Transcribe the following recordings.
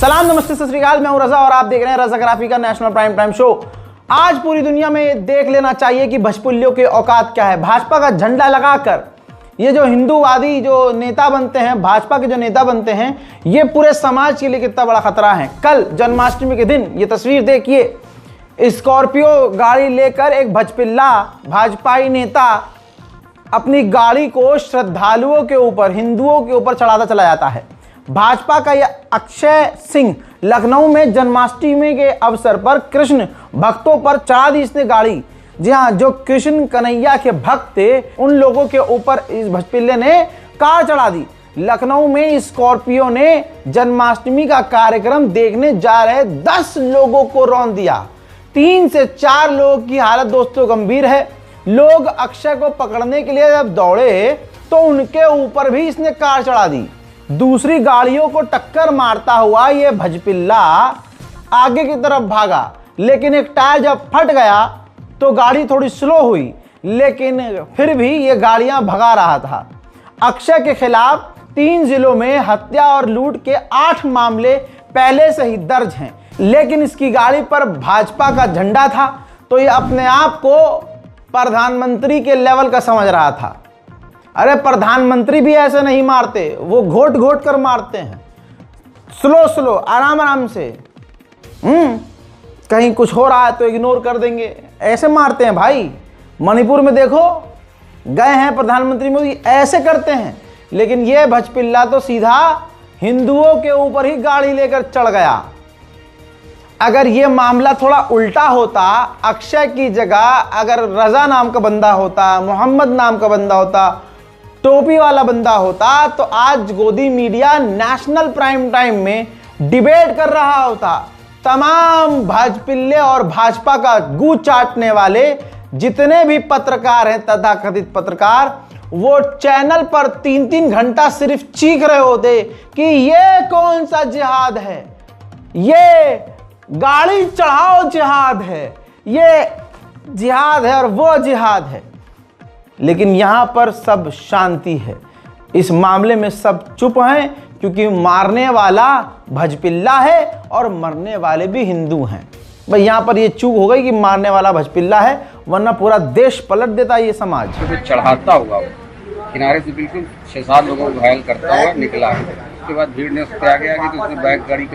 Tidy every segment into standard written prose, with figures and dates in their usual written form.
सलाम नमस्ते सत श्री अकाल, मैं हूं रजा और आप देख रहे हैं रजाग्राफी का नेशनल प्राइम टाइम शो। आज पूरी दुनिया में देख लेना चाहिए कि भजपुल्लियों के औकात क्या है। भाजपा का झंडा लगाकर ये जो हिंदूवादी जो नेता बनते हैं, भाजपा के जो नेता बनते हैं, ये पूरे समाज के लिए कितना बड़ा खतरा है। कल जन्माष्टमी के दिन ये तस्वीर देखिए, स्कॉर्पियो गाड़ी लेकर एक भजपिल्ला भाजपाई नेता अपनी गाड़ी को श्रद्धालुओं के ऊपर, हिंदुओं के ऊपर चढ़ाता चला जाता है। भाजपा का यह अक्षय सिंह लखनऊ में जन्माष्टमी के अवसर पर कृष्ण भक्तों पर चढ़ा दी इसने गाड़ी। जी हाँ, जो कृष्ण कन्हैया के भक्त थे उन लोगों के ऊपर इस भजपिल्ले ने कार चढ़ा दी। लखनऊ में स्कॉर्पियो ने जन्माष्टमी का कार्यक्रम देखने जा रहे 10 लोगों को रौंद दिया। 3 से 4 लोगों की हालत दोस्तों गंभीर है। लोग अक्षय को पकड़ने के लिए जब दौड़े तो उनके ऊपर भी इसने कार चढ़ा दी। दूसरी गाड़ियों को टक्कर मारता हुआ ये भजपिल्ला आगे की तरफ भागा, लेकिन एक टायर जब फट गया तो गाड़ी थोड़ी स्लो हुई, लेकिन फिर भी ये गाड़ियां भगा रहा था। अक्षय के खिलाफ 3 जिलों में हत्या और लूट के 8 मामले पहले से ही दर्ज हैं, लेकिन इसकी गाड़ी पर भाजपा का झंडा था तो ये अपने आप को प्रधानमंत्री के लेवल का समझ रहा था। अरे प्रधानमंत्री भी ऐसे नहीं मारते, वो घोट घोट कर मारते हैं, स्लो स्लो, आराम आराम से। कहीं कुछ हो रहा है तो इग्नोर कर देंगे, ऐसे मारते हैं भाई। मणिपुर में देखो, गए हैं प्रधानमंत्री मोदी, ऐसे करते हैं। लेकिन ये भजपिल्ला तो सीधा हिंदुओं के ऊपर ही गाड़ी लेकर चढ़ गया। अगर ये मामला थोड़ा उल्टा होता, अक्षय की जगह अगर रजा नाम का बंदा होता, मोहम्मद नाम का बंदा होता, टोपी वाला बंदा होता, तो आज गोदी मीडिया नेशनल प्राइम टाइम में डिबेट कर रहा होता। तमाम भाजपिल्ले और भाजपा का गू चाटने वाले जितने भी पत्रकार हैं, तथाकथित पत्रकार, वो चैनल पर 3-3 घंटा सिर्फ चीख रहे होते कि ये कौन सा जिहाद है, ये गाड़ी चढ़ाओ जिहाद है, ये जिहाद है और वो जिहाद है। लेकिन यहां पर सब शांति है। इस मामले में सब चुप हैं, क्योंकि मारने वाला भजपिल्ला है और मरने वाले भी हिंदू हैं। भाई यहां पर ये चूक हो गई कि मारने वाला भजपिल्ला है, वरना पूरा देश पलट देता ये समाज। तो चढ़ाता हुआ किनारे से बिल्कुल 6-7 लोगों को घायल करता हुआ निकला है। उसके बाद भीड़ ने उसके आगे आगे तो उसने बैक गाड़ी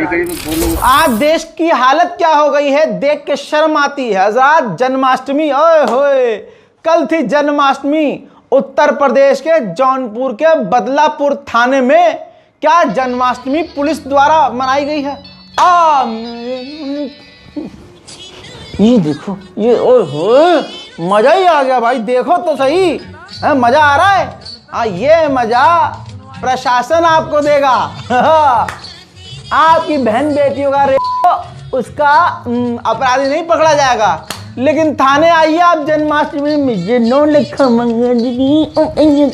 करी तो 2 लोग। आज देश की हालत क्या हो गई है, देख के शर्म आती है। हजरात, जन्माष्टमी, ओए होए, कल थी जन्माष्टमी। उत्तर प्रदेश के जौनपुर के बदलापुर थाने में क्या जन्माष्टमी पुलिस द्वारा मनाई गई है। ये देखो, ये ओए होए, मजा ही आ गया भाई। देखो तो सही, मजा आ रहा है। ये मजा प्रशासन आपको देगा। आपकी बहन बेटियों का रेप, उसका अपराधी नहीं पकड़ा जाएगा, लेकिन थाने आइए आप जन्माष्टमी में,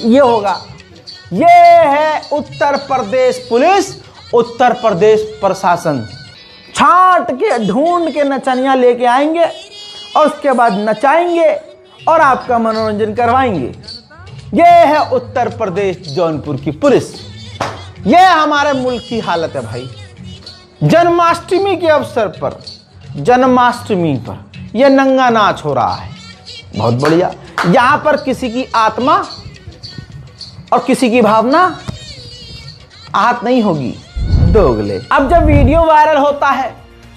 ये होगा। ये है उत्तर प्रदेश पुलिस, उत्तर प्रदेश प्रशासन। छांट के ढूंढ के नचनियां लेके आएंगे और उसके बाद नचाएंगे और आपका मनोरंजन करवाएंगे। ये है उत्तर प्रदेश जौनपुर की पुलिस। ये हमारे मुल्क की हालत है भाई। जन्माष्टमी के अवसर पर, जन्माष्टमी पर यह नंगा नाच हो रहा है, बहुत बढ़िया। यहां पर किसी की आत्मा और किसी की भावना आहत नहीं होगी, दोगले। अब जब वीडियो वायरल होता है,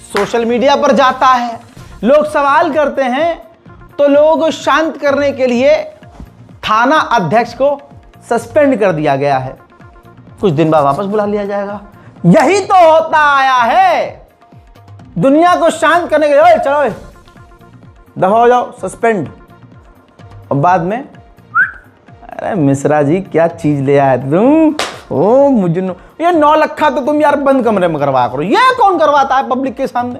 सोशल मीडिया पर जाता है, लोग सवाल करते हैं, तो लोग शांत करने के लिए थाना अध्यक्ष को सस्पेंड कर दिया गया है। कुछ दिन बाद वापस बुला लिया जाएगा। यही तो होता आया है। दुनिया को शांत करने के लिए, चलो दफा हो जाओ, सस्पेंड। और बाद में, अरे मिश्रा जी क्या चीज ले आए तुम, ओ मुझे ये 9 लखा तो तुम यार बंद कमरे में करवा करो। ये कौन करवाता है पब्लिक के सामने।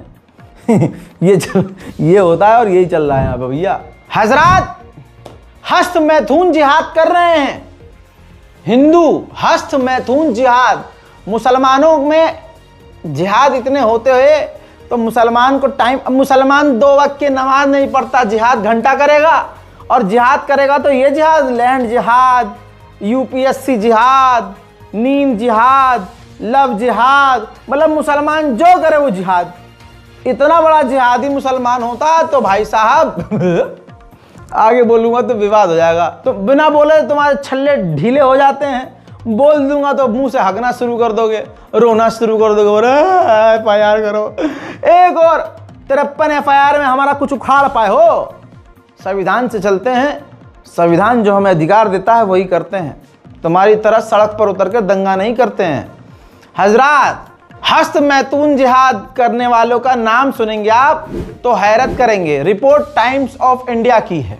ये होता है और यही चल रहा है यहाँ पे भैया। हजरात, हस्त मैथुन जिहाद कर रहे हैं हिंदू, हस्त मैथुन जिहाद। मुसलमानों में जिहाद इतने होते हुए तो मुसलमान को टाइम, मुसलमान 2 वक्त की नमाज नहीं पढ़ता, जिहाद घंटा करेगा। और जिहाद करेगा तो ये जिहाद, लैंड जिहाद, यूपीएससी जिहाद, नींद जिहाद, लव जिहाद, मतलब मुसलमान जो करे वो जिहाद। इतना बड़ा जिहादी मुसलमान होता तो भाई साहब आगे बोलूंगा तो विवाद हो जाएगा, तो बिना बोले तुम्हारे छल्ले ढीले हो जाते हैं, बोल दूंगा तो मुंह से हगना शुरू कर दोगे, रोना शुरू कर दोगे, बोले FIR करो। एक और 53 FIR में हमारा कुछ उखाड़ पाए हो? संविधान से चलते हैं, संविधान जो हमें अधिकार देता है वही करते हैं, तुम्हारी तरह सड़क पर उतर कर दंगा नहीं करते हैं। हजरात, हस्त मैथून जिहाद करने वालों का नाम सुनेंगे आप तो हैरत करेंगे। रिपोर्ट टाइम्स ऑफ इंडिया की है।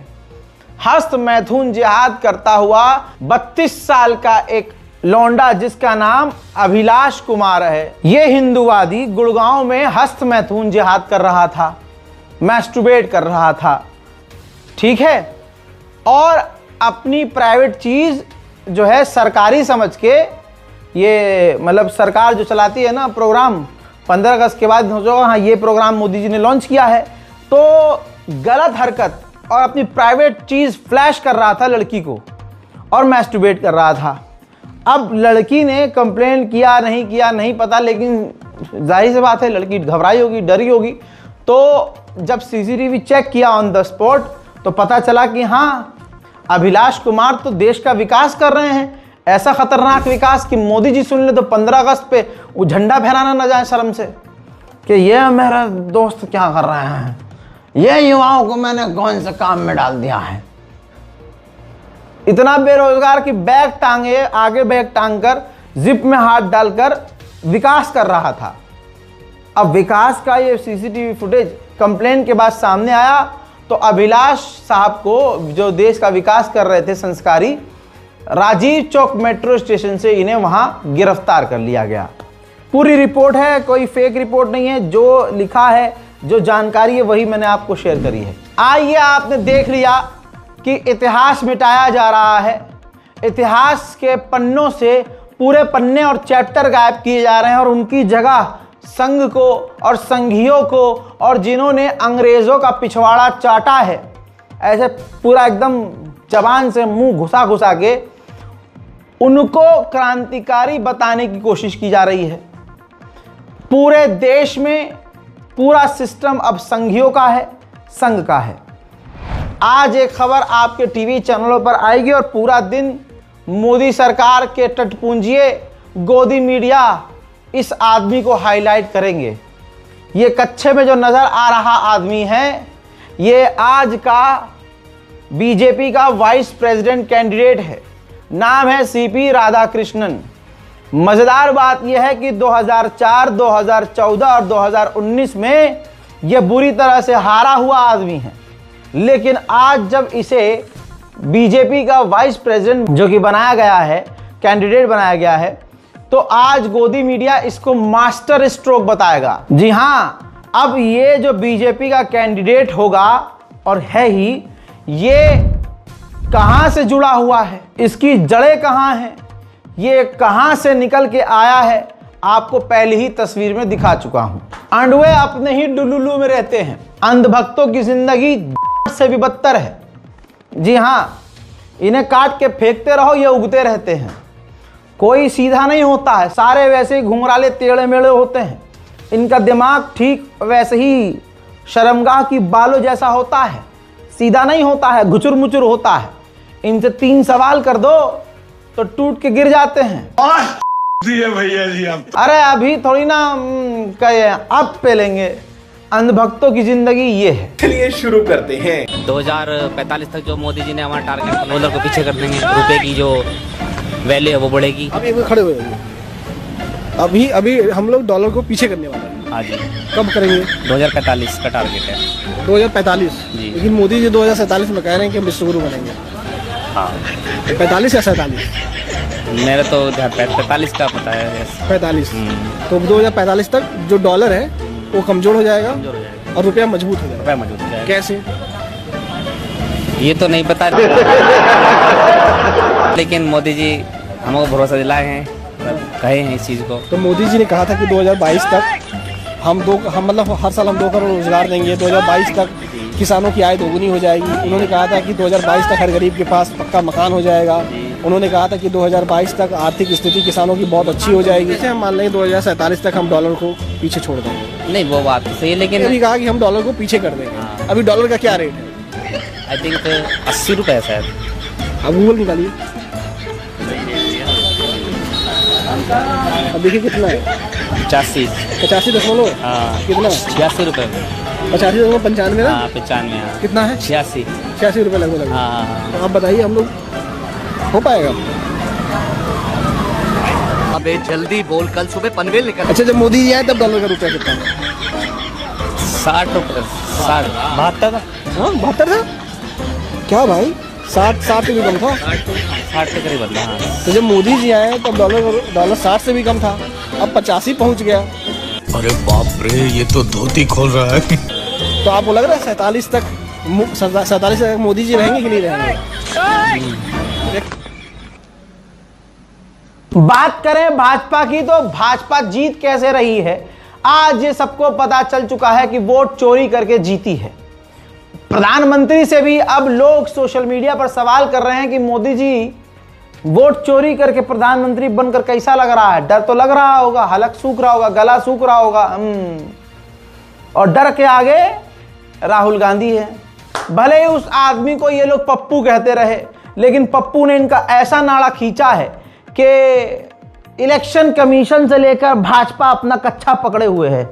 हस्त मैथुन जिहाद करता हुआ 32 साल का एक लौंडा जिसका नाम अभिलाष कुमार है, यह हिंदूवादी गुड़गांव में हस्त मैथुन जिहाद कर रहा था, मैस्टरबेट कर रहा था, ठीक है, और अपनी प्राइवेट चीज जो है सरकारी समझ के, ये मतलब सरकार जो चलाती है ना प्रोग्राम, 15 अगस्त के बाद सोचो हाँ ये प्रोग्राम मोदी जी ने लॉन्च किया है, तो गलत हरकत और अपनी प्राइवेट चीज़ फ्लैश कर रहा था लड़की को और मैस्टरबेट कर रहा था। अब लड़की ने कंप्लेंट किया नहीं पता, लेकिन जाहिर सी बात है लड़की घबराई होगी, डरी होगी। तो जब CCTV चेक किया ऑन द स्पॉट तो पता चला कि हाँ अभिलाष कुमार तो देश का विकास कर रहे हैं, ऐसा खतरनाक विकास कि मोदी जी सुन ले तो 15 अगस्त पे वो झंडा फहराना न जाए शर्म से कि ये मेरा दोस्त क्या कर रहे हैं, ये युवाओं को मैंने कौन से काम में डाल दिया है। इतना बेरोजगार कि बैग टांगे, आगे बैग टांग कर जिप में हाथ डालकर विकास कर रहा था। अब विकास का ये CCTV फुटेज कंप्लेन के बाद सामने आया तो अभिलाष साहब को, जो देश का विकास कर रहे थे संस्कारी, राजीव चौक मेट्रो स्टेशन से इन्हें वहां गिरफ्तार कर लिया गया। पूरी रिपोर्ट है, कोई फेक रिपोर्ट नहीं है, जो लिखा है, जो जानकारी है वही मैंने आपको शेयर करी है। आइए, आपने देख लिया कि इतिहास मिटाया जा रहा है, इतिहास के पन्नों से पूरे पन्ने और चैप्टर गायब किए जा रहे हैं और उनकी जगह संघ को और संघियों को और जिन्होंने अंग्रेजों का पिछवाड़ा चाटा है, ऐसे पूरा एकदम जबान से मुंह घुसा के उनको क्रांतिकारी बताने की कोशिश की जा रही है। पूरे देश में पूरा सिस्टम अब संघियों का है, संघ का है। आज एक खबर आपके टीवी चैनलों पर आएगी और पूरा दिन मोदी सरकार के टटपुंजिए गोदी मीडिया इस आदमी को हाईलाइट करेंगे। ये कच्छे में जो नजर आ रहा आदमी है, ये आज का बीजेपी का वाइस प्रेसिडेंट कैंडिडेट है, नाम है CP राधाकृष्णन। मजेदार बात यह है कि 2004, 2014 और 2019 में यह बुरी तरह से हारा हुआ आदमी है, लेकिन आज जब इसे बीजेपी का वाइस प्रेसिडेंट जो कि बनाया गया है, कैंडिडेट बनाया गया है, तो आज गोदी मीडिया इसको मास्टर स्ट्रोक बताएगा। जी हाँ, अब ये जो बीजेपी का कैंडिडेट होगा और है ही, ये कहां से जुड़ा हुआ है, इसकी जड़ें कहां हैं, ये कहां से निकल के आया है, आपको पहले ही तस्वीर में दिखा चुका हूं। अंडवे अपने ही डुलुलू में रहते हैं, अंधभक्तों की जिंदगी से भी बदतर है। जी हाँ, इन्हें काट के फेंकते रहो, ये उगते रहते हैं। कोई सीधा नहीं होता है, सारे वैसे ही घुंघराले टेढ़े मेढ़े होते हैं। इनका दिमाग ठीक वैसे ही शर्मगाह की बालों जैसा होता है, सीधा नहीं होता है, घुचुर मुचुर होता है। इनसे 3 सवाल कर दो तो टूट के गिर जाते हैं। भैया जी आप अरे अभी थोड़ी ना कहे अब पे लेंगे। अंधभक्तों की जिंदगी ये है। चलिए शुरू करते हैं। 2045 तक जो मोदी जी ने हमारा टारगेट, डॉलर को पीछे कर देंगे, रुपए की जो वैल्यू है वो बढ़ेगी। अभी खड़े हुए हैं, अभी हम लोग डॉलर को पीछे करने वाले हैं। हाँ जी। कब करेंगे? 2045 का टारगेट है। 2045 जी। लेकिन मोदी जी 2047 में कह रहे हैं कि हम विश्वगुरु बनेंगे। हाँ, 45 या 47? मेरा तो 45 का पता है। 45। तो 2045 तक जो डॉलर है वो कमजोर हो जाएगा और रुपया मजबूत हो जाएगा। रुपया मजबूत हो जाएगा। कैसे? ये तो नहीं पता, लेकिन मोदी जी हमको भरोसा दिलाए हैं, कहे हैं इस चीज़ को। तो मोदी जी ने कहा था कि 2022 तक हम मतलब हर साल हम 2 करोड़ रोजगार देंगे। 2022 तक किसानों की आय दोगुनी हो जाएगी। उन्होंने कहा था कि 2022 तक हर गरीब के पास पक्का मकान हो जाएगा उन्होंने कहा था कि 2022 तक आर्थिक स्थिति किसानों की बहुत अच्छी हो जाएगी। जैसे हम मान लें 2047 तक हम डॉलर को पीछे छोड़ देंगे। नहीं वो बात तो सही है, लेकिन अभी कहा कि हम डॉलर को पीछे कर देंगे। अभी डॉलर का क्या रेट है? आई थिंक 80 रुपये शायद। अब गूगल निकालिए, अब देखिए कितना है। 85 हाँ कितना? 86 रुपये। 85.95 ना? हाँ 95। हाँ कितना है? 86 रुपये लगभग। हाँ। तो आप बताइए हम लोग हो पाएगा? अबे जल्दी बोल, कल सुबह पनवेल निकल। अच्छा, जब मोदी जी आए तब डॉलर का रुपया कितना था? 60 रुपये, 72। हाँ 72 था क्या भाई? 60 से भी कम था। 60 के करीब बदला। हाँ तो जब मोदी जी आए तब डॉलर 60 से भी कम था, अब 85 पहुंच गया। अरे बाप रे, ये तो धोती खोल रहा है। तो आपको लग रहा है 47 तक मोदी जी रहेंगे कि नहीं रहेंगे? बात करें भाजपा की तो भाजपा जीत कैसे रही है, आज ये सबको पता चल चुका है कि वोट चोरी करके जीती है। प्रधानमंत्री से भी अब लोग सोशल मीडिया पर सवाल कर रहे हैं कि मोदी जी वोट चोरी करके प्रधानमंत्री बनकर कैसा लग रहा है। डर तो लग रहा होगा, हलक सूख रहा होगा, गला सूख रहा होगा। और डर के आगे राहुल गांधी है। भले ही उस आदमी को ये लोग पप्पू कहते रहे, लेकिन पप्पू ने इनका ऐसा नाड़ा खींचा है कि इलेक्शन कमीशन से लेकर भाजपा अपना कच्छा पकड़े हुए है,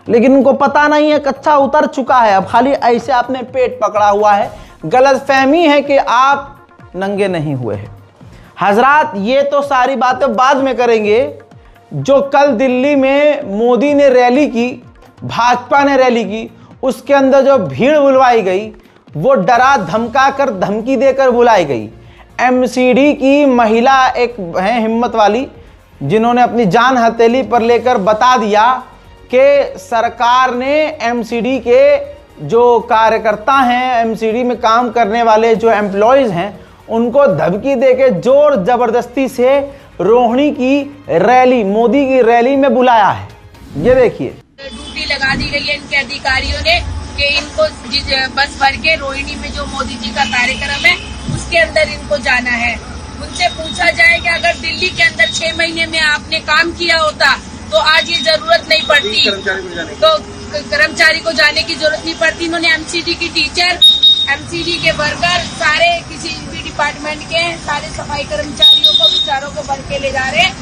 लेकिन उनको पता नहीं है कच्छा उतर चुका है। अब खाली ऐसे आपने पेट पकड़ा हुआ है। गलतफहमी है कि आप नंगे नहीं हुए हैं। हजरात, ये तो सारी बातें बाद में करेंगे। जो कल दिल्ली में मोदी ने रैली की, भाजपा ने रैली की, उसके अंदर जो भीड़ बुलवाई गई वो डरा धमका कर, धमकी देकर बुलाई गई। एमसीडी की महिला एक है हिम्मत वाली, जिन्होंने अपनी जान हथेली पर लेकर बता दिया कि सरकार ने एमसीडी के जो कार्यकर्ता हैं, एमसीडी में काम करने वाले जो एम्प्लॉयज़ हैं, उनको धमकी देके जोर जबरदस्ती से रोहिणी की रैली, मोदी की रैली में बुलाया है। ये देखिए, ड्यूटी लगा दी गई है इनके अधिकारियों ने कि इनको बस भर के रोहिणी में जो मोदी जी का कार्यक्रम है उसके अंदर इनको जाना है। उनसे पूछा जाए कि अगर दिल्ली के अंदर 6 महीने में आपने काम किया होता तो आज ये जरूरत नहीं पड़ती, तो कर्मचारी को जाने की जरूरत नहीं पड़ती। इन्होंने एमसीडी की टीचर, एमसीडी के वर्कर, सारे किसी भी डिपार्टमेंट के सारे सफाई कर्मचारियों को, विचारों को भर के ले जा रहे हैं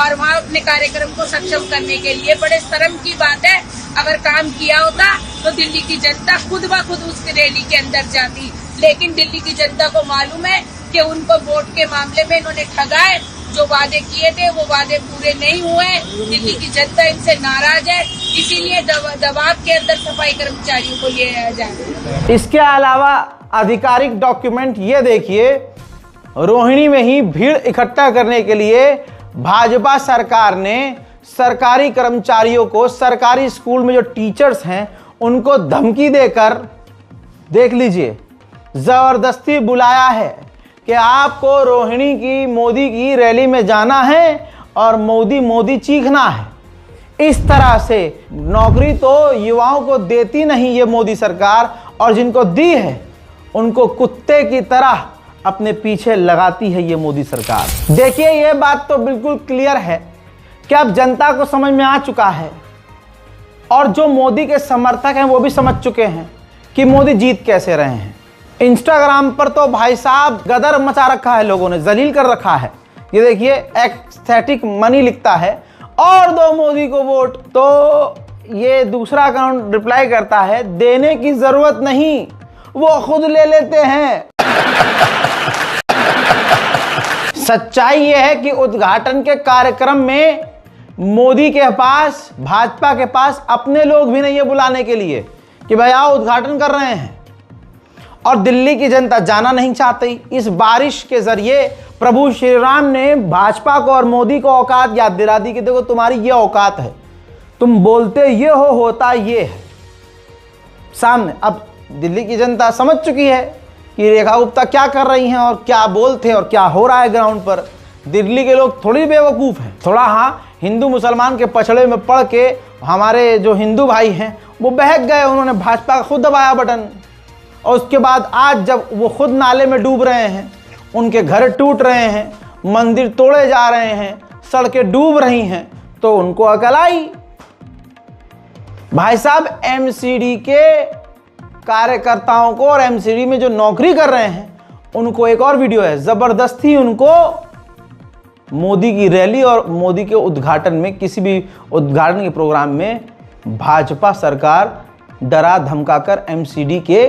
और वहाँ अपने कार्यक्रम को सक्षम करने के लिए। बड़े शर्म की बात है, अगर काम किया होता तो दिल्ली की जनता खुद ब खुद उस रैली के अंदर जाती, लेकिन दिल्ली की जनता को मालूम है कि उनको वोट के मामले में इन्होंने ठगाए। जो वादे किए थे वो वादे पूरे नहीं हुए। दिल्ली की जनता इनसे नाराज है, इसीलिए दबाव के अंदर सफाई कर्मचारियों को ये जाए। इसके अलावा आधिकारिक डॉक्यूमेंट ये देखिए, रोहिणी में ही भीड़ इकट्ठा करने के लिए भाजपा सरकार ने सरकारी कर्मचारियों को, सरकारी स्कूल में जो टीचर्स हैं उनको धमकी देकर, देख लीजिए, जबरदस्ती बुलाया है कि आपको रोहिणी की, मोदी की रैली में जाना है और मोदी मोदी चीखना है। इस तरह से नौकरी तो युवाओं को देती नहीं ये मोदी सरकार, और जिनको दी है उनको कुत्ते की तरह अपने पीछे लगाती है ये मोदी सरकार। देखिए, ये बात तो बिल्कुल क्लियर है कि अब जनता को समझ में आ चुका है, और जो मोदी के समर्थक हैं वो भी समझ चुके हैं कि मोदी जीत कैसे रहे हैं। इंस्टाग्राम पर तो भाई साहब गदर मचा रखा है, लोगों ने जलील कर रखा है। ये देखिए, एक्स्थेटिक मनी लिखता है और दो मोदी को वोट, तो ये दूसरा अकाउंट रिप्लाई करता है, देने की जरूरत नहीं, वो खुद ले लेते हैं। सच्चाई यह है कि उद्घाटन के कार्यक्रम में मोदी के पास, भाजपा के पास अपने लोग भी नहीं है बुलाने के लिए कि भाई आओ उद्घाटन कर रहे हैं, और दिल्ली की जनता जाना नहीं चाहती। इस बारिश के जरिए प्रभु श्री राम ने भाजपा को और मोदी को औकात याद दिला दी कि देखो तुम्हारी ये औकात है, तुम बोलते ये हो, होता ये है सामने। अब दिल्ली की जनता समझ चुकी है कि रेखा गुप्ता क्या कर रही हैं और क्या बोलते और क्या हो रहा है ग्राउंड पर। दिल्ली के लोग थोड़ी बेवकूफ़ हैं, थोड़ा हाँ हिंदू मुसलमान के पछड़े में पड़ के हमारे जो हिंदू भाई हैं वो बहक गए, उन्होंने भाजपा का खुद दबाया बटन, और उसके बाद आज जब वो खुद नाले में डूब रहे हैं, उनके घर टूट रहे हैं, मंदिर तोड़े जा रहे हैं, सड़कें डूब रही हैं, तो उनको अकल आई। भाई साहब, एमसीडी के कार्यकर्ताओं को और एमसीडी में जो नौकरी कर रहे हैं उनको एक और वीडियो है, जबरदस्ती उनको मोदी की रैली और मोदी के उद्घाटन में, किसी भी उद्घाटन के प्रोग्राम में भाजपा सरकार डरा धमकाकर एमसीडी के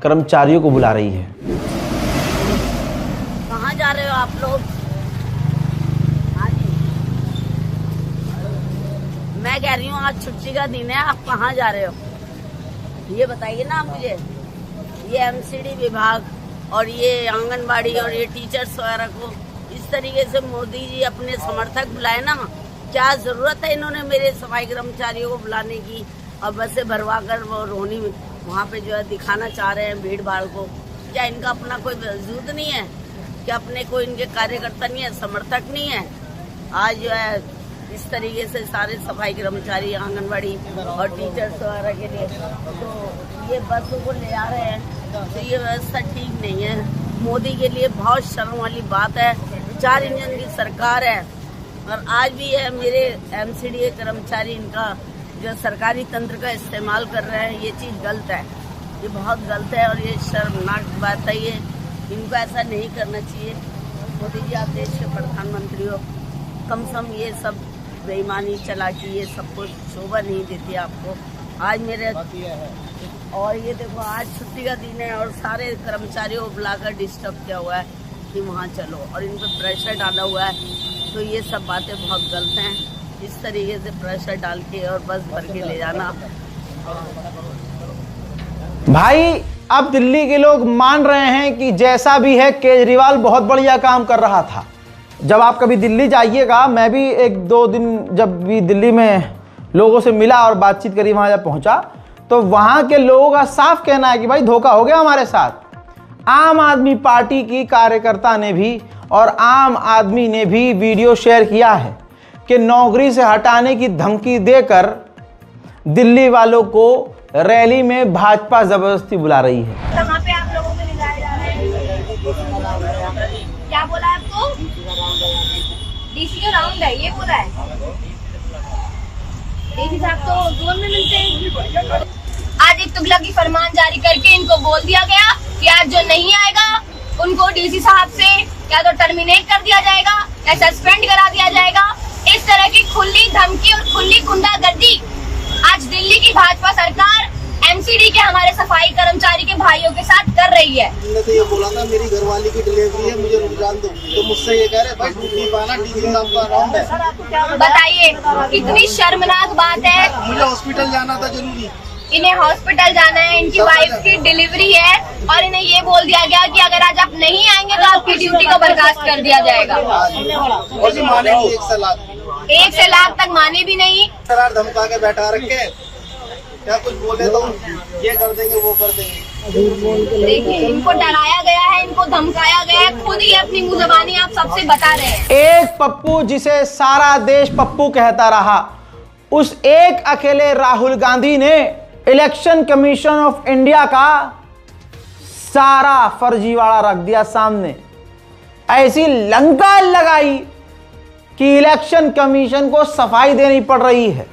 कर्मचारियों को बुला रही है। कहाँ जा रहे हो आप लोग? हाँ जी, मैं कह रही हूँ आज छुट्टी का दिन है, आप कहाँ जा रहे हो ये बताइए ना मुझे। ये एमसीडी विभाग और ये आंगनबाड़ी और ये टीचर्स वगैरह को इस तरीके से मोदी जी अपने समर्थक बुलाए ना, क्या जरूरत है इन्होंने मेरे सफाई कर्मचारियों को बुलाने की और बसें भरवा कर वो रोनी वहाँ पे जो है दिखाना चाह रहे हैं भीड़ भाड़ को। क्या इनका अपना कोई वजूद नहीं है? क्या अपने कोई इनके कार्यकर्ता नहीं है, समर्थक नहीं है? आज जो है इस तरीके से सारे सफाई कर्मचारी आंगनबाड़ी और टीचर्स वगैरह के लिए तो ये बसों को ले आ रहे हैं, तो ये व्यवस्था ठीक नहीं है। मोदी के लिए बहुत शर्म वाली बात है। 4 इंजन की सरकार है और आज भी है मेरे एमसीडी के कर्मचारी इनका जो सरकारी तंत्र का इस्तेमाल कर रहे हैं, ये चीज़ गलत है, ये बहुत गलत है और ये शर्मनाक बात है। ये इनको ऐसा नहीं करना चाहिए। मोदी जी, आप देश के प्रधानमंत्री हो, कम से कम ये सब बेईमानी चालाकी ये सब कुछ शोभा नहीं देती आपको। आज मेरे और ये देखो आज छुट्टी का दिन है और सारे कर्मचारियों को बुलाकर डिस्टर्ब किया हुआ है कि वहाँ चलो और इन पर प्रेशर डाला हुआ है, तो ये सब बातें बहुत गलत हैं। इस तरीके से प्रेशर डाल के और बस भर के ले जाना। भाई, अब दिल्ली के लोग मान रहे हैं कि जैसा भी है केजरीवाल बहुत बढ़िया काम कर रहा था। जब आप कभी दिल्ली जाइएगा, मैं भी 1-2 दिन जब भी दिल्ली में लोगों से मिला और बातचीत करी, वहाँ जब पहुँचा तो वहाँ के लोगों का साफ कहना है कि भाई धोखा हो गया हमारे साथ। आम आदमी पार्टी की कार्यकर्ता ने भी और आम आदमी ने भी वीडियो शेयर किया है कि नौकरी से हटाने की धमकी देकर दिल्ली वालों को रैली में भाजपा जबरदस्ती बुला रही है। कहाँ पे आप लोगों को ले जाए जा रहे हैं? क्या बोला आपको? डीसी का राउंड है, ये बोला है। डीसी साहब तो जोन में मिलते हैं। आज एक तुगलकी फरमान जारी करके इनको बोल दिया गया कि आज जो नहीं आएगा उनको डीसी साहब से या तो टर्मिनेट कर दिया जाएगा या सस्पेंड करा दिया जाएगा। इस तरह की खुली धमकी और खुली गुंडागर्दी आज दिल्ली की भाजपा सरकार एमसीडी के हमारे सफाई कर्मचारी के भाइयों के साथ कर रही है। मैंने तो ये बोला था मेरी घरवाली की डिलीवरी है, मुझे रुझान दो, तो मुझसे ये कह रहे भाई नहीं पाना, डीसी साहब का राउंड है। बताइए कितनी शर्मनाक बात है। मुझे हॉस्पिटल जाना था जरूरी, इन्हें हॉस्पिटल जाना है, इनकी वाइफ की डिलीवरी है और इन्हें ये बोल दिया गया कि अगर आज आप नहीं आएंगे तो आपकी ड्यूटी को बर्खास्त कर दिया जाएगा। और जो मानेंगे 1 से लाख तक माने भी नहीं। धमका के बैठा रखे, क्या कुछ बोले तो ये कर देंगे वो कर देंगे। देखिए, इनको डराया गया है, इनको धमकाया गया है, खुद ही अपनी मुंह ज़बानी आप सबसे बता रहे हैं। एक पप्पू जिसे सारा देश पप्पू कहता रहा, उस एक अकेले राहुल गांधी ने इलेक्शन कमीशन ऑफ इंडिया का सारा फर्जीवाड़ा रख दिया सामने। ऐसी लंका लगाई कि इलेक्शन कमीशन को सफाई देनी पड़ रही है।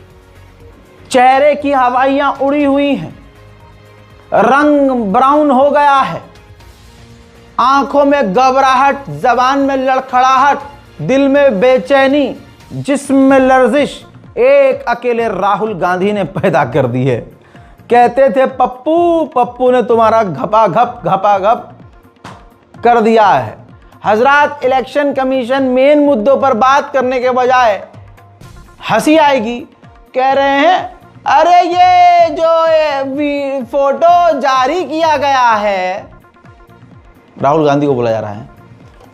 चेहरे की हवाइयां उड़ी हुई हैं, रंग ब्राउन हो गया है, आंखों में घबराहट, जबान में लड़खड़ाहट, दिल में बेचैनी, जिस्म में लर्जिश एक अकेले राहुल गांधी ने पैदा कर दी है। कहते थे पप्पू, पप्पू ने तुम्हारा घपा-घप कर दिया है। हजरात, इलेक्शन कमीशन मेन मुद्दों पर बात करने के बजाय हंसी आएगी, कह रहे हैं अरे ये जो फोटो जारी किया गया है, राहुल गांधी को बोला जा रहा है,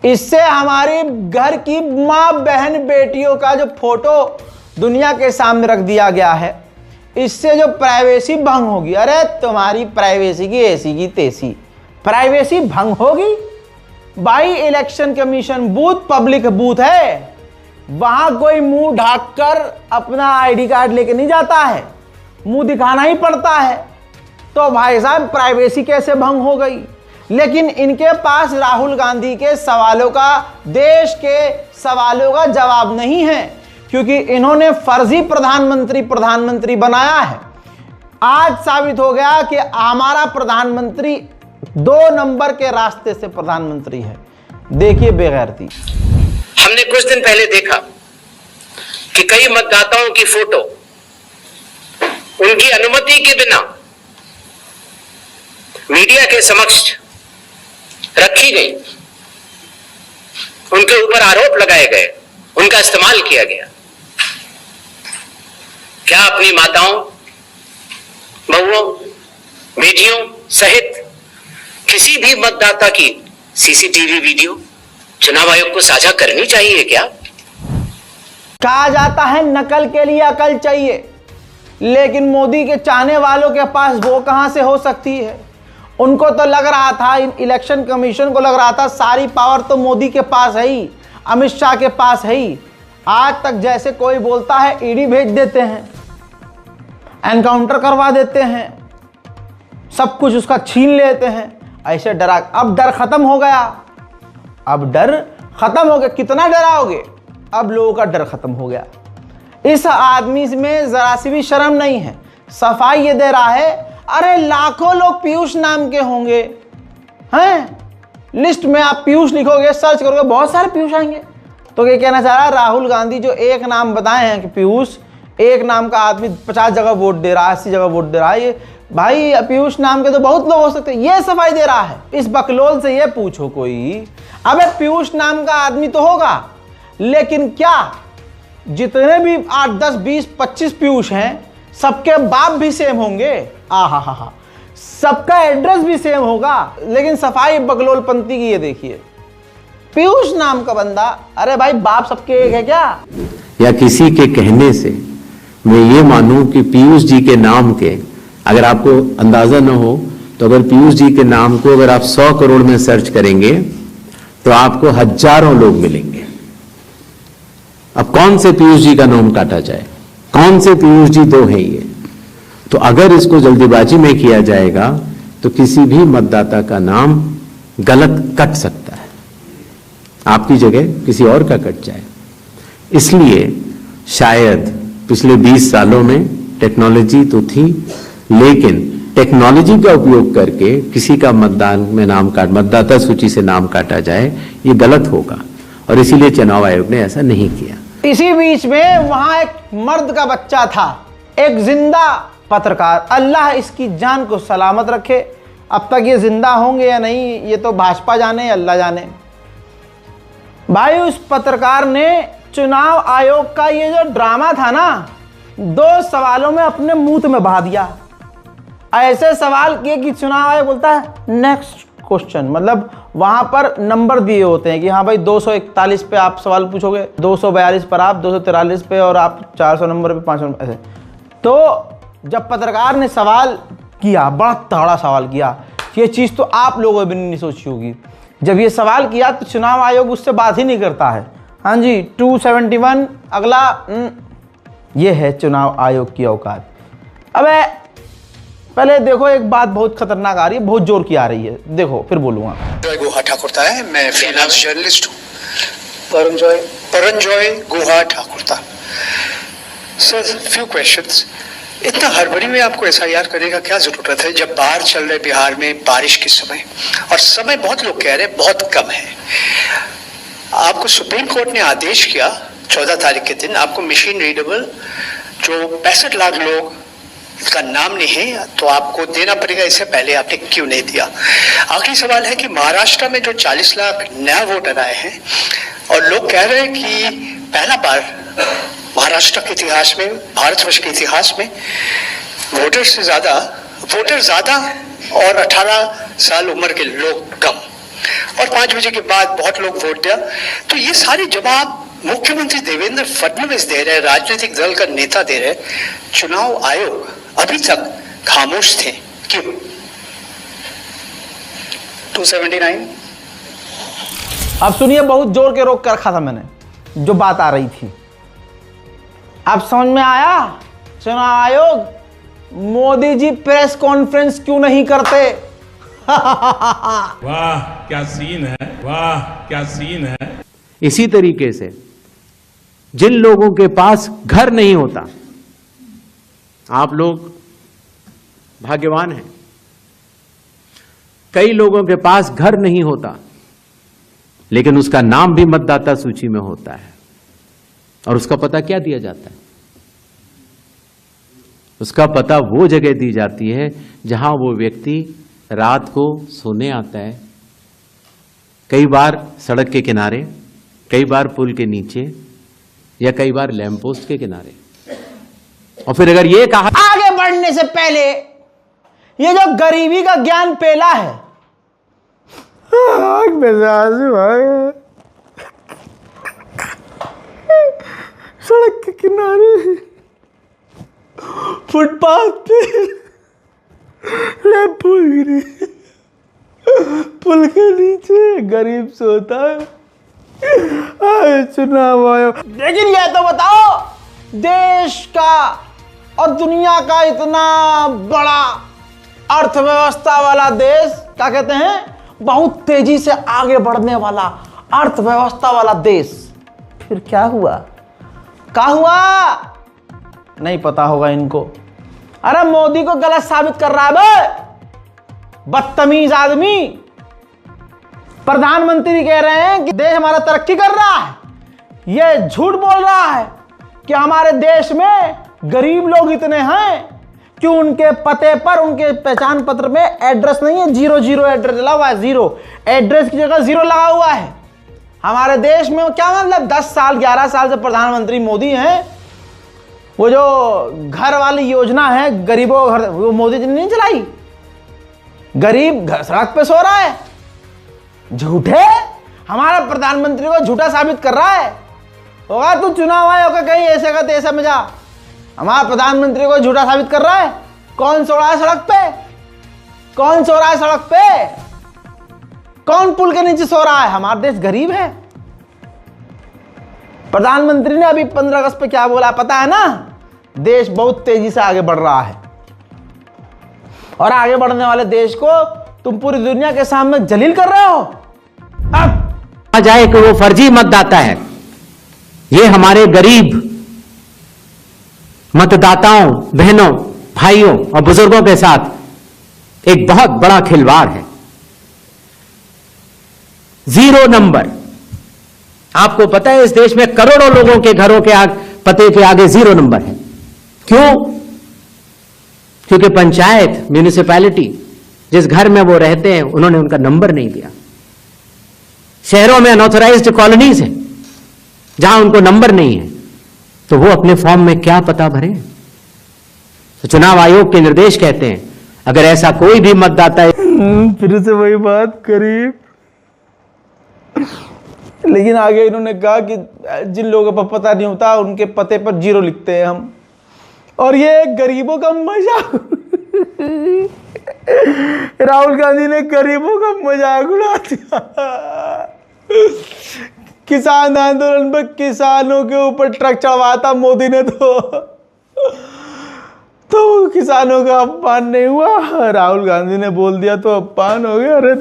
इससे हमारी घर की माँ बहन बेटियों का जो फोटो दुनिया के सामने रख दिया गया है, इससे जो प्राइवेसी भंग होगी। अरे तुम्हारी प्राइवेसी की ऐसी की तैसी प्राइवेसी भंग होगी भाई। Election commission booth public booth है, वहां कोई मुंह ढाककर अपना आईडी कार्ड लेके नहीं जाता है, मुंह दिखाना ही पड़ता है। तो भाई साहब प्राइवेसी कैसे भंग हो गई? लेकिन इनके पास राहुल गांधी के सवालों का, देश के सवालों का जवाब नहीं है, क्योंकि इन्होंने फर्जी प्रधानमंत्री बनाया है। आज साबित हो गया कि हमारा प्रधानमंत्री 2 नंबर के रास्ते से प्रधानमंत्री है। देखिए बेगैरती। हमने कुछ दिन पहले देखा कि कई मतदाताओं की फोटो उनकी अनुमति के बिना मीडिया के समक्ष रखी गई, उनके ऊपर आरोप लगाए गए, उनका इस्तेमाल किया गया। क्या अपनी माताओं, बहुओं, बेटियों सहित किसी भी मतदाता की सीसीटीवी वीडियो चुनाव आयोग को साझा करनी चाहिए क्या? कहा जाता है नकल के लिए अकल चाहिए, लेकिन मोदी के चाहने वालों के पास वो कहां से हो सकती है। उनको तो लग रहा था, इलेक्शन कमीशन को लग रहा था सारी पावर तो मोदी के पास है ही, अमित शाह के पास है ही। आज तक जैसे कोई बोलता है ईडी भेज देते हैं, एनकाउंटर करवा देते हैं, सब कुछ उसका छीन लेते हैं, ऐसे डरा। अब डर खत्म हो गया, अब डर खत्म हो गया। कितना डराओगे? अब लोगों का डर खत्म हो गया। इस आदमी में जरा सी भी शर्म नहीं है। सफाई ये दे रहा है, अरे लाखों लोग पीयूष नाम के होंगे हैं, लिस्ट में आप पीयूष लिखोगे, सर्च करोगे, बहुत सारे पीयूष आएंगे। तो क्या कहना चाह रहा है राहुल गांधी, जो एक नाम बताए हैं कि पीयूष, एक नाम का आदमी 50 जगह वोट दे रहा है, 80 जगह वोट दे रहा है। ये भाई पीयूष नाम के तो बहुत लोग हो सकते हैं, ये सफाई दे रहा है। इस बकलोल से ये पूछो कोई, अबे पीयूष नाम का आदमी तो होगा, लेकिन क्या जितने भी 8, 10, 20, 25 पीयूष हैं, सबके बाप भी सेम होंगे? आहा, सबका एड्रेस भी सेम होगा, लेकिन सफाई बकलोलपंती की ये देखिए। पीयूष नाम का बंदा, अरे भाई बाप सबके एक है क्या? या किसी के कहने से मैं ये मानूं कि पीयूष जी के नाम के, अगर आपको अंदाजा न हो तो अगर पीयूष जी के नाम को अगर आप 100 करोड़ में सर्च करेंगे तो आपको हजारों लोग मिलेंगे। अब कौन से पीयूष जी का नाम काटा जाए? कौन से पीयूष जी 2 हैं ये? तो अगर इसको जल्दीबाजी में किया जाएगा तो किसी भी मतदाता का नाम गलत कट सकता है, आपकी जगह किसी और का कट जाए। इसलिए शायद पिछले 20 सालों में टेक्नोलॉजी तो थी, लेकिन टेक्नोलॉजी का उपयोग करके किसी का मतदाता सूची से नाम काटा जाए, ये गलत होगा, और इसीलिए चुनाव आयोग ने ऐसा नहीं किया। इसी बीच में वहां एक मर्द का बच्चा था, एक जिंदा पत्रकार, अल्लाह इसकी जान को सलामत रखे। अब तक ये जिंदा होंगे या नहीं ये तो भाजपा जाने, अल्लाह जाने। भाई उस पत्रकार ने चुनाव आयोग का ये जो ड्रामा था ना, 2 सवालों में अपने मुंह में बहा दिया। ऐसे सवाल किए कि चुनाव आयोग बोलता है नेक्स्ट क्वेश्चन, मतलब वहां पर नंबर दिए होते हैं कि हाँ भाई 241 पे आप सवाल पूछोगे, 242 पर आप, 243 पे, और आप 400 नंबर पे, 500 नंबर ऐसे। तो जब पत्रकार ने सवाल किया, बड़ा तगड़ा सवाल किया, ये चीज़ तो आप लोगों ने भी नहीं सोची होगी। जब ये सवाल किया तो चुनाव आयोग उससे बात ही नहीं करता है। हाँ जी 271 अगला, ये है चुनाव आयोग की औकात। अबे पहले देखो एक बात बहुत खतरनाक आ रही है, बहुत जोर की आ रही है, देखो फिर बोलूँगा। गुहा ठाकुरता है, मैं फ्रीलांस जर्नलिस्ट हूँ। Paranjoy Guha Thakurta. Sir few questions. इतना हड़बड़ी में आपको एसआईआर करने का क्या जरूरत है, जब बाहर चल रहे बिहार में बारिश के समय, और समय बहुत लोग कह रहे हैं बहुत कम है। आपको सुप्रीम कोर्ट ने आदेश किया 14 तारीख के दिन, आपको मशीन रीडेबल जो 65 लाख लोग का नाम नहीं है तो आपको देना पड़ेगा, इससे पहले आपने क्यों नहीं दिया? आखिरी सवाल है कि महाराष्ट्र में जो 40 लाख नया वोटर आए हैं, और लोग कह रहे हैं कि पहला बार महाराष्ट्र के इतिहास में, भारतवर्ष के इतिहास में वोटर ज्यादा और 18 साल उम्र के लोग कम, और 5 बजे के बाद बहुत लोग वोट दिया। तो ये सारे जवाब मुख्यमंत्री देवेंद्र फडणवीस दे रहे, राजनीतिक दल का नेता दे रहे, चुनाव आयोग अभी तक खामोश थे, क्यों? 279। अब सुनिए, बहुत जोर के रोक कर रखा था मैंने जो बात आ रही थी, अब समझ में आया? चुनाव आयोग, मोदी जी प्रेस कॉन्फ्रेंस क्यों नहीं करते? वाह क्या सीन है, वाह क्या सीन है। इसी तरीके से जिन लोगों के पास घर नहीं होता, आप लोग भाग्यवान हैं, कई लोगों के पास घर नहीं होता लेकिन उसका नाम भी मतदाता सूची में होता है। और उसका पता क्या दिया जाता है? उसका पता वो जगह दी जाती है जहां वो व्यक्ति रात को सोने आता है, कई बार सड़क के किनारे, कई बार पुल के नीचे, या कई बार लैंप पोस्ट के किनारे। और फिर अगर ये कहा, आगे बढ़ने से पहले ये जो गरीबी का ज्ञान पेला है, आग में से आंसू आ गए। सड़क के किनारे, फुटपाथ पे लैंप गिरी, पुल के नीचे गरीब सोता है। चुनाव आयो, लेकिन यह तो बताओ, देश का और दुनिया का इतना बड़ा अर्थव्यवस्था वाला देश, क्या कहते हैं, बहुत तेजी से आगे बढ़ने वाला अर्थव्यवस्था वाला देश, फिर क्या हुआ? क्या हुआ? नहीं पता होगा इनको। अरे मोदी को गलत साबित कर रहा है बे, बदतमीज आदमी। प्रधानमंत्री कह रहे हैं कि देश हमारा तरक्की कर रहा है, यह झूठ बोल रहा है कि हमारे देश में गरीब लोग इतने हैं कि उनके पते पर, उनके पहचान पत्र में एड्रेस नहीं है, 00 एड्रेस लगा हुआ है, 0 एड्रेस की जगह 0 लगा हुआ है। हमारे देश में क्या मतलब 10 साल 11 साल से प्रधानमंत्री मोदी हैं, वो जो घर वाली योजना है गरीबों का घर, वो मोदी जी ने नहीं चलाई। गरीब घर सड़क पे सो रहा है, झूठे, हमारा प्रधानमंत्री को झूठा साबित कर रहा है। होगा तू चुनाव आयोग का कहीं ऐसे का तेसा में जा, हमारा प्रधानमंत्री को झूठा साबित कर रहा है। कौन सो रहा है सड़क पे? कौन सो रहा है सड़क पे? कौन पुल के नीचे सो रहा है? हमारा देश गरीब है। प्रधानमंत्री ने अभी 15 अगस्त पे क्या बोला पता है ना? देश बहुत तेजी से आगे बढ़ रहा है, और आगे बढ़ने वाले देश को तुम पूरी दुनिया के सामने जलील कर रहे हो। अब जाए कि वो फर्जी मतदाता है, ये हमारे गरीब मतदाताओं, बहनों, भाइयों और बुजुर्गों के साथ एक बहुत बड़ा खिलवाड़ है। 0 नंबर। आपको पता है इस देश में करोड़ों लोगों के घरों के पते के आगे 0 नंबर है। क्यों? क्योंकि पंचायत, म्यूनिसिपैलिटी, जिस घर में वो रहते हैं, उन्होंने उनका नंबर नहीं दिया। शहरों में अनऑथराइज्ड कॉलोनीज हैं जहां उनको नंबर नहीं है, तो वो अपने फॉर्म में क्या पता भरें? तो चुनाव आयोग के निर्देश कहते हैं अगर ऐसा कोई भी मतदाता, फिर से वही बात करीब, लेकिन आगे इन्होंने कहा कि जिन लोगों को पता नहीं होता उनके पते पर 0 लिखते हैं हम, और ये गरीबों का मजाक। राहुल गांधी ने गरीबों का मजाक उड़ा दिया। किसान आंदोलन पर किसानों के ऊपर ट्रक चढ़वाता मोदी ने, तो किसानों का अपमान नहीं हुआ, राहुल गांधी ने बोल दिया तो अपमान हो गया। अरे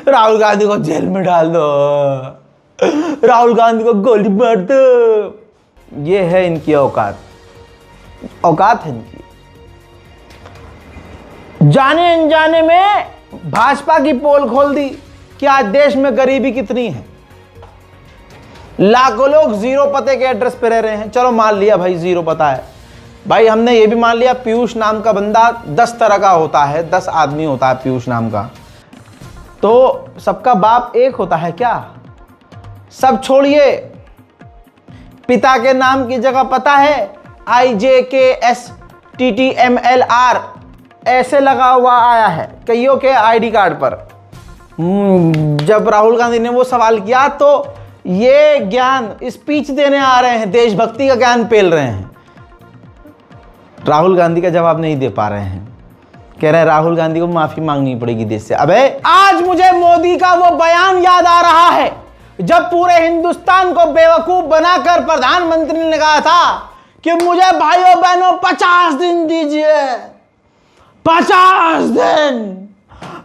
राहुल गांधी को जेल में डाल दो, राहुल गांधी को गोली मार दो। ये है इनकी औकात, औकात है इनकी। जाने अनजाने में भाजपा की पोल खोल दी कि आज देश में गरीबी कितनी है। लाखों लोग 0 पते के एड्रेस पे रह रहे हैं। चलो मान लिया भाई 0 पता है, भाई हमने ये भी मान लिया पीयूष नाम का बंदा 10 तरह का होता है, 10 आदमी होता है पीयूष नाम का, तो सबका बाप एक होता है क्या? सब छोड़िए, पिता के नाम की जगह पता है IJKSTTMLR ऐसे लगा हुआ आया है कईयों के आईडी कार्ड पर। जब राहुल गांधी ने वो सवाल किया तो ये ज्ञान स्पीच देने आ रहे हैं, देशभक्ति का ज्ञान पेल रहे हैं, राहुल गांधी का जवाब नहीं दे पा रहे हैं। कह रहे हैं राहुल गांधी को माफी मांगनी पड़ेगी देश से। अबे आज मुझे मोदी का वो बयान याद आ रहा है जब पूरे हिंदुस्तान को बेवकूफ बनाकर प्रधानमंत्री ने कहा था कि मुझे भाइयों बहनों 50 दिन दीजिए, 50 दिन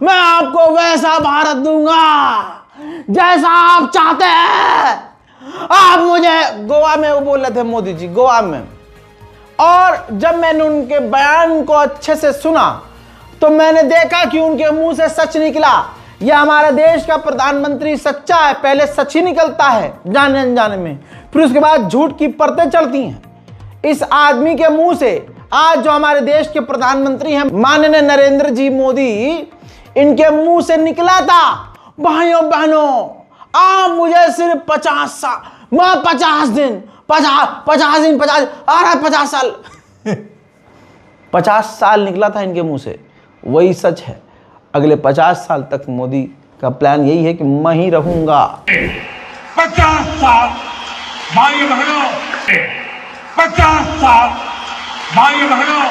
मैं आपको वैसा भारत दूंगा जैसा आप चाहते हैं। आप मुझे गोवा में, वो बोल रहे थे मोदी जी गोवा में, और जब मैंने उनके बयान को अच्छे से सुना तो मैंने देखा कि उनके मुंह से सच निकला। यह हमारे देश का प्रधानमंत्री सच्चा है। पहले सच ही निकलता है जाने अनजाने में, फिर उसके बाद झूठ की परतें चलती हैं। इस आदमी के मुंह से आज जो हमारे देश के प्रधानमंत्री हैं माननीय नरेंद्र जी मोदी, इनके मुंह से निकला था, भाइयों बहनों आप मुझे सिर्फ 50 साल, मैं 50 दिन 50 साल 50 साल निकला था इनके मुंह से। वही सच है। अगले 50 साल तक मोदी का प्लान यही है कि मैं ही रहूंगा। 50 साल भाइयों बहनों, 50 साल भाइयों बहनों,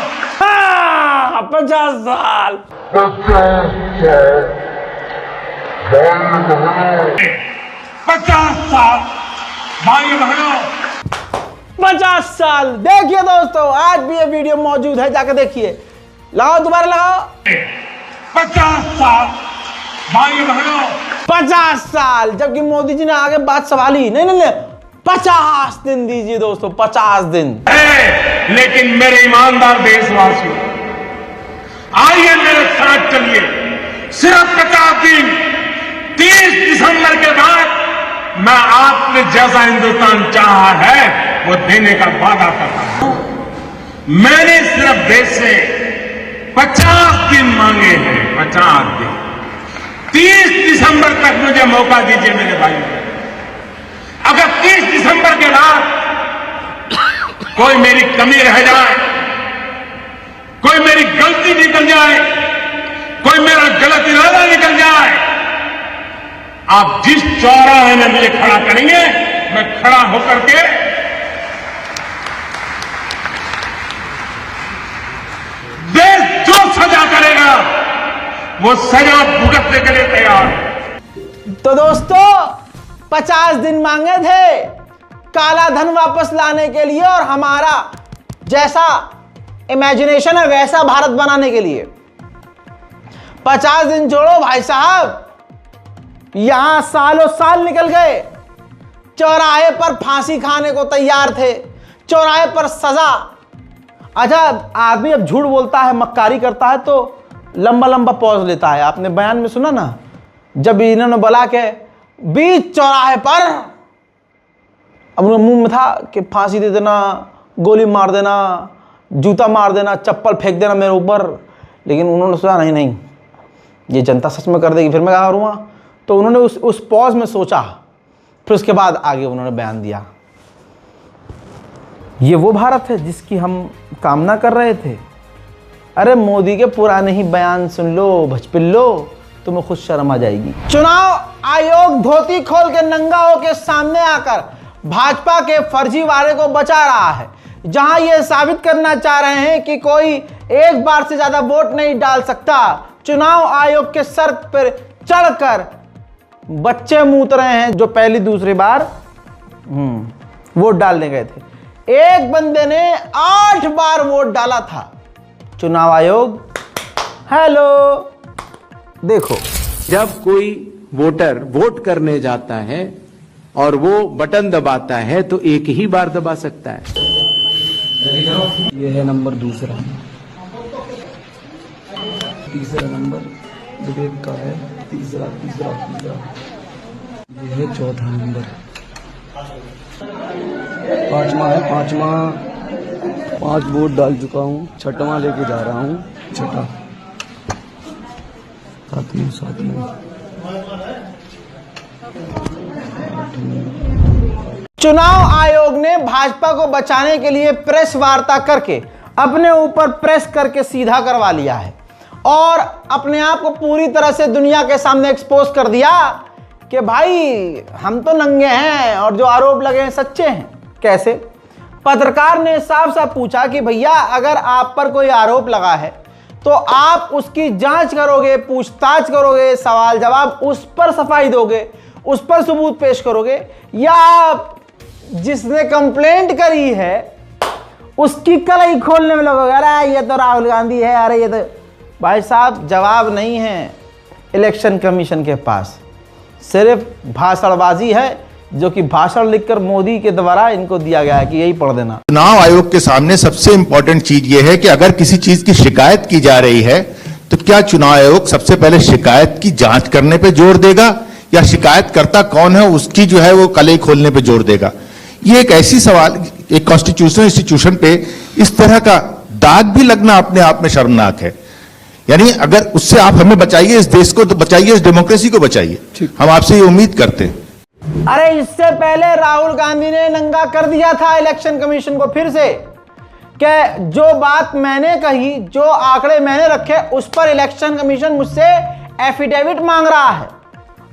50 साल 50 साल भाइयों बहनों, 50 साल। देखिए दोस्तों, आज भी ये वीडियो मौजूद है, जाकर देखिए। लगाओ, दोबारा लगाओ। 50 साल भाइयों बहनों, 50 साल। जबकि मोदी जी ने आगे बात संभाली, नहीं 50 दिन दीजिए दोस्तों, 50 दिन। लेकिन मेरे ईमानदार देशवासियों, आइए मेरे साथ चलिए, सिर्फ 50 दिन, 30 दिसंबर के बाद मैं आपने जैसा हिंदुस्तान चाहा है वो देने का वादा करता हूं। मैंने सिर्फ देश से 50 दिन मांगे हैं, 50 दिन। 30 दिसंबर तक मुझे मौका दीजिए मेरे भाइयों। अगर 30 दिसंबर के बाद कोई मेरी कमी रह जाए, कोई मेरी गलती निकल जाए, कोई मेरा गलत इरादा निकल जाए, आप जिस चौराहे में मुझे खड़ा करेंगे मैं खड़ा होकर के देश जो सजा करेगा वो सजा भुगतने के लिए तैयार है। तो दोस्तों 50 दिन मांगे थे काला धन वापस लाने के लिए और हमारा जैसा इमेजिनेशन है वैसा भारत बनाने के लिए। 50 दिन जोड़ो भाई साहब। यहां सालों साल निकल गए, चौराहे पर फांसी खाने को तैयार थे, चौराहे पर सजा। अच्छा, आदमी जब झूठ बोलता है, मक्कारी करता है तो लंबा लंबा पॉज लेता है। आपने बयान में सुना ना, जब इन्होंने बोला कि बीच चौराहे पर, अब उन्होंने मुंह में था कि फांसी दे देना, गोली मार देना, जूता मार देना, चप्पल फेंक देना मेरे ऊपर, लेकिन उन्होंने सोचा नहीं ये जनता सच में कर देगी, फिर मैं क्या करूँगा। तो उन्होंने उस पॉज में सोचा, फिर उसके बाद आगे उन्होंने बयान दिया। ये वो भारत है जिसकी हम कामना कर रहे थे। अरे मोदी के पुराने ही बयान सुन लो भचपिल्लो, तुम्हें खुद शर्म आ जाएगी। चुनाव आयोग धोती खोल के नंगा होकर सामने आकर भाजपा के फर्जी वादे को बचा रहा है, जहां ये साबित करना चाह रहे हैं कि कोई एक बार से ज्यादा वोट नहीं डाल सकता। चुनाव आयोग के सर पर चढ़कर बच्चे मूत रहे हैं जो पहली दूसरी बार वोट डालने गए थे। एक बंदे ने 8 बार वोट डाला था। चुनाव आयोग हेलो देखो, जब कोई वोटर वोट करने जाता है और वो बटन दबाता है तो एक ही बार दबा सकता है। ये है नंबर दूसरा, तीसरा नंबर विवेक का है, तीसरा ये है चौथा नंबर, पांचवा है, 5 वोट डाल चुका हूँ, 6वां लेके जा रहा हूँ, 6वां, 7वां। चुनाव आयोग ने भाजपा को बचाने के लिए प्रेस वार्ता करके अपने ऊपर प्रेस करके सीधा करवा लिया है और अपने आप को पूरी तरह से दुनिया के सामने एक्सपोज कर दिया कि भाई हम तो नंगे हैं और जो आरोप लगे हैं सच्चे हैं। कैसे? पत्रकार ने साफ साफ पूछा कि भैया अगर आप पर कोई आरोप लगा है तो आप उसकी जांच करोगे, पूछताछ करोगे, सवाल जवाब उस पर सफाई दोगे, उस पर सबूत पेश करोगे, या आप जिसने कंप्लेंट करी है उसकी कलई खोलने में लगोगे? अरे ये तो राहुल गांधी है, अरे ये तो भाई साहब जवाब नहीं है इलेक्शन कमीशन के पास, सिर्फ भाषणबाजी है जो कि भाषण लिखकर मोदी के द्वारा इनको दिया गया है कि यही पढ़ देना। चुनाव आयोग के सामने सबसे इंपॉर्टेंट चीज यह है कि अगर किसी चीज की शिकायत की जा रही है तो क्या चुनाव आयोग सबसे पहले शिकायत की जांच करने पे जोर देगा या शिकायतकर्ता कौन है उसकी जो है वो कलई खोलने पे जोर देगा। ये एक ऐसी सवाल, एक कॉन्स्टिट्यूशनल इंस्टीट्यूशन पे इस तरह का दाग भी लगना अपने आप में शर्मनाक है। यानी अगर उससे आप हमें बचाइए, इस देश को तो बचाइए, इस डेमोक्रेसी को बचाइए, हम आपसे ये उम्मीद करते हैं। अरे इससे पहले राहुल गांधी ने नंगा कर दिया था इलेक्शन कमीशन को फिर से कि जो बात मैंने कही, जो आंकड़े मैंने रखे, उस पर इलेक्शन कमीशन मुझसे एफिडेविट मांग रहा है।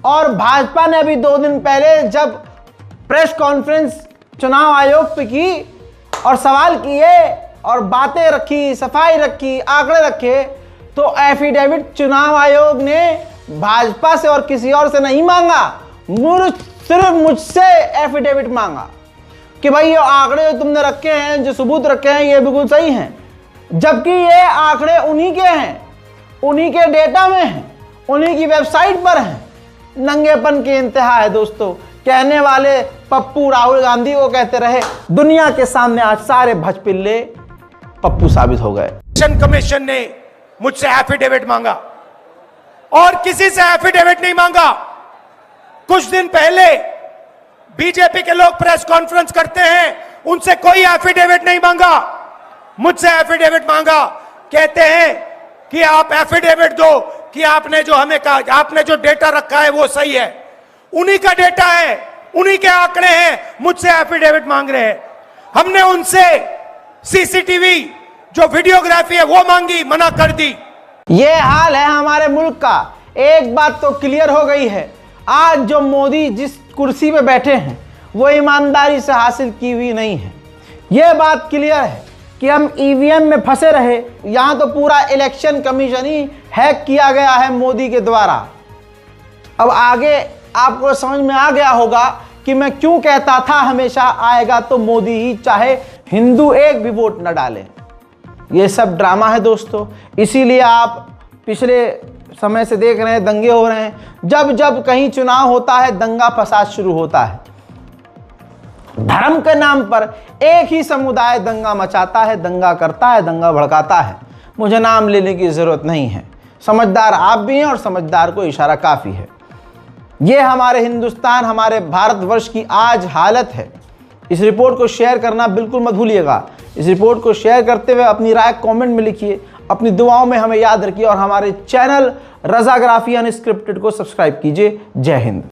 और भाजपा ने अभी 2 दिन पहले जब प्रेस कॉन्फ्रेंस चुनाव आयोग पे की और सवाल किए और बातें रखी, सफाई रखी, आंकड़े रखे, तो एफिडेविट चुनाव आयोग ने भाजपा से और किसी और से नहीं मांगा, सिर्फ मुझसे एफिडेविट मांगा कि भाई ये आंकड़े जो तुमने रखे हैं, जो सबूत रखे हैं, ये बिल्कुल सही हैं। जबकि ये आंकड़े उन्हीं के हैं, उन्हीं के डेटा में हैं, उन्हीं की वेबसाइट पर हैं। नंगेपन की इंतहा है दोस्तों। कहने वाले पप्पू राहुल गांधी को कहते रहे, दुनिया के सामने आज सारे भजपिल्ले पप्पू साबित हो गए। इलेक्शन कमीशन ने मुझसे एफिडेविट मांगा और किसी से एफिडेविट नहीं मांगा। कुछ दिन पहले बीजेपी के लोग प्रेस कॉन्फ्रेंस करते हैं, उनसे कोई एफिडेविट नहीं मांगा, मुझसे एफिडेविट मांगा। कहते हैं कि आप एफिडेविट दो कि आपने जो हमें कहा, आपने जो डेटा रखा है वो सही है। उन्हीं का डेटा है, उन्हीं के आंकड़े हैं, मुझसे एफिडेविट मांग रहे हैं। हमने उनसे सीसीटीवी जो वीडियोग्राफी है वो मांगी, मना कर दी। ये हाल है हमारे मुल्क का। एक बात तो क्लियर हो गई है, आज जो मोदी जिस कुर्सी पे बैठे हैं वो ईमानदारी से हासिल की हुई नहीं है। ये बात क्लियर है कि हम ईवीएम में फंसे रहे, यहाँ तो पूरा इलेक्शन कमीशन ही हैक किया गया है मोदी के द्वारा। अब आगे आपको समझ में आ गया होगा कि मैं क्यों कहता था हमेशा आएगा तो मोदी ही, चाहे हिंदू एक भी वोट न डाले। ये सब ड्रामा है दोस्तों। इसीलिए आप पिछले समय से देख रहे हैं दंगे हो रहे हैं। जब जब कहीं चुनाव होता है दंगा फसाद शुरू होता है। धर्म के नाम पर एक ही समुदाय दंगा मचाता है, दंगा करता है, दंगा भड़काता है। मुझे नाम लेने की जरूरत नहीं है, समझदार आप भी हैं और समझदार को इशारा काफी है। ये हमारे हिंदुस्तान, हमारे भारतवर्ष की आज हालत है। इस रिपोर्ट को शेयर करना बिल्कुल मत भूलिएगा। इस रिपोर्ट को शेयर करते हुए अपनी राय कमेंट में लिखिए, अपनी दुआओं में हमें याद रखिए और हमारे चैनल रजाग्राफी अनस्क्रिप्टेड को सब्सक्राइब कीजिए। जय हिंद।